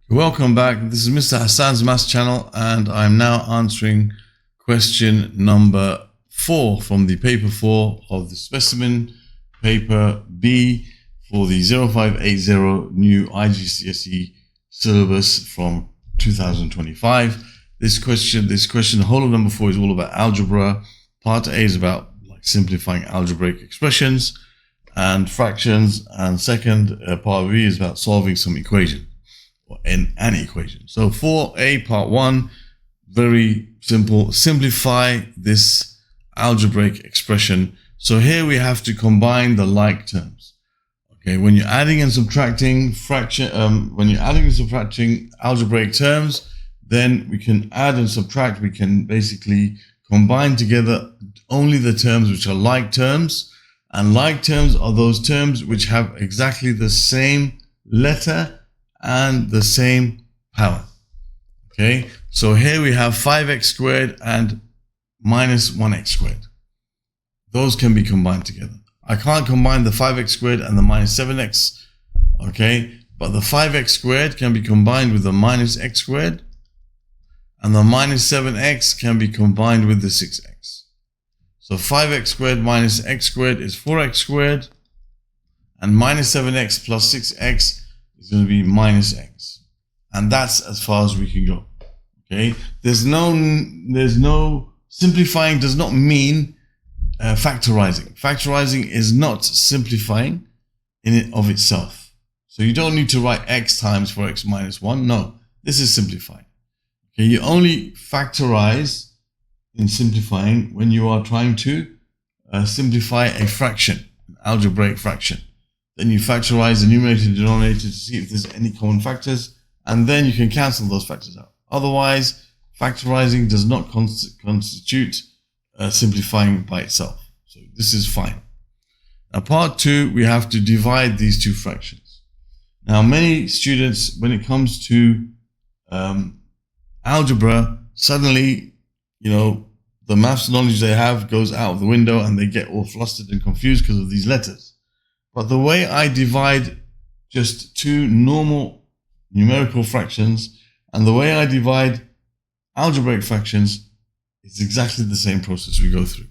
Welcome back. This is Mr. Hassan's Maths channel, and I'm now answering question number 4 from the paper 4 of the specimen paper B for the 0580 new IGCSE syllabus from 2025. This question, the whole of number 4 is all about algebra. Part A is about simplifying algebraic expressions and fractions, and second part B is about solving some equation. In an equation. So 4A part 1, very simple. Simplify this algebraic expression. So here we have to combine the like terms. Okay, when you're adding and subtracting algebraic terms, then we can add and subtract. We can basically combine together only the terms which are like terms, and like terms are those terms which have exactly the same letter and the same power. Okay, so here we have 5x squared and minus 1x squared. Those can be combined together. I can't combine the 5x squared and the minus 7x, okay, but the 5x squared can be combined with the minus x squared, and the minus 7x can be combined with the 6x. So 5x squared minus x squared is 4x squared, and minus 7x plus 6x is going to be minus x, and that's as far as we can go. Okay, there's no simplifying. Does not mean factorizing. Factorizing is not simplifying in it of itself. So you don't need to write x times 4x minus 1. No, this is simplifying. Okay, you only factorize in simplifying when you are trying to simplify a fraction, an algebraic fraction. Then you factorize the numerator and denominator to see if there's any common factors, and then you can cancel those factors out. Otherwise, factorizing does not constitute simplifying by itself. So this is fine. Now, part 2, we have to divide these two fractions. Now, many students, when it comes to algebra, suddenly, the maths knowledge they have goes out of the window and they get all flustered and confused because of these letters. But the way I divide just two normal numerical fractions and the way I divide algebraic fractions is exactly the same process we go through.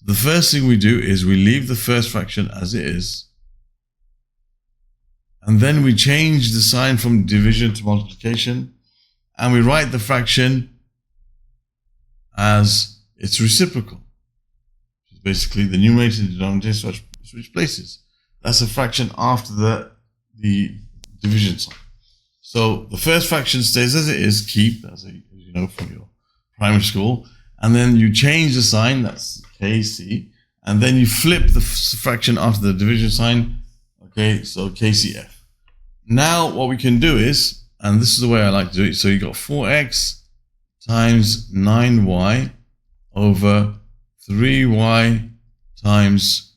The first thing we do is we leave the first fraction as it is, and then we change the sign from division to multiplication, and we write the fraction as its reciprocal. Basically, the numerator and denominator switch places. That's a fraction after the division sign. So the first fraction stays as it is, keep, as you know from your primary school, and then you change the sign, that's KC, and then you flip the fraction after the division sign, okay, so KCF. Now what we can do is, and this is the way I like to do it, so you got 4x times 9y over 3y times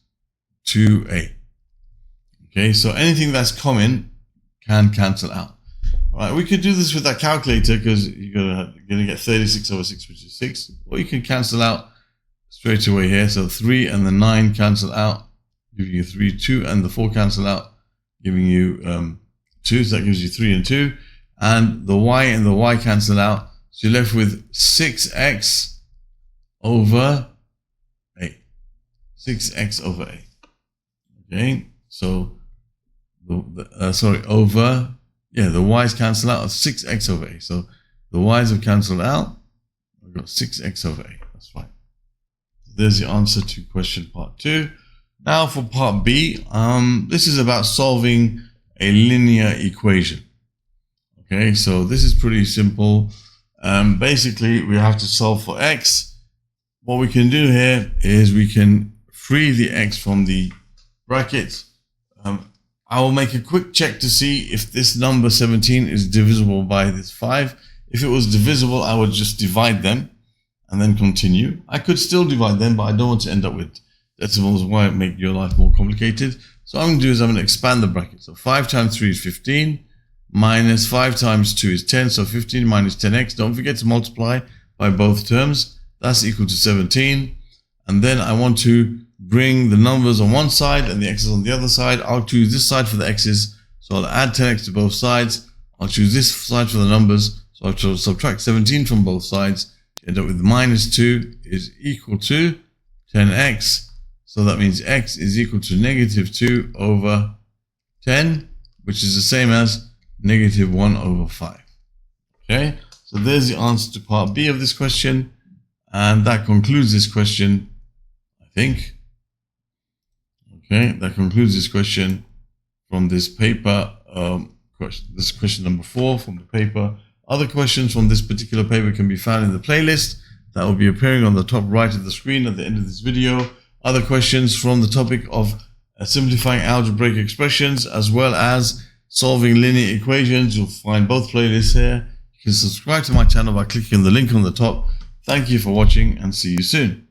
2a. Okay, so anything that's common can cancel out. All right, we could do this with that calculator because you're gonna get 36 over 6, which is 6. Or you can cancel out straight away here. So 3 and the 9 cancel out, giving you 3, 2, and the 4 cancel out, giving you 2. So that gives you 3 and 2. And the y and the y cancel out. So you're left with 6x over a. 6x over a. Okay, so the y's cancel out of 6x over a. So the y's have cancelled out. We've got 6x over a. That's fine. So there's the answer to question part 2. Now for part B, this is about solving a linear equation. Okay, so this is pretty simple. Basically, we have to solve for x. What we can do here is we can free the x from the brackets. I will make a quick check to see if this number 17 is divisible by this 5. If it was divisible, I would just divide them and then continue. I could still divide them, but I don't want to end up with decimals. Why make your life more complicated? So what I'm going to do is I'm going to expand the bracket. So 5 times 3 is 15, minus 5 times 2 is 10. So 15 minus 10x. Don't forget to multiply by both terms. That's equal to 17. And then I want to bring the numbers on one side and the x's on the other side. I'll choose this side for the x's, so I'll add 10x to both sides. I'll choose this side for the numbers. So I shall subtract 17 from both sides. End up with -2 is equal to 10x. So that means x is equal to -2 over 10, which is the same as -1 over 5. Okay, so there's the answer to part B of this question. And that concludes this question, I think. Okay, that concludes this question from this paper. This is question number 4 from the paper. Other questions from this particular paper can be found in the playlist that will be appearing on the top right of the screen at the end of this video. Other questions from the topic of simplifying algebraic expressions as well as solving linear equations. You'll find both playlists here. You can subscribe to my channel by clicking the link on the top. Thank you for watching and see you soon.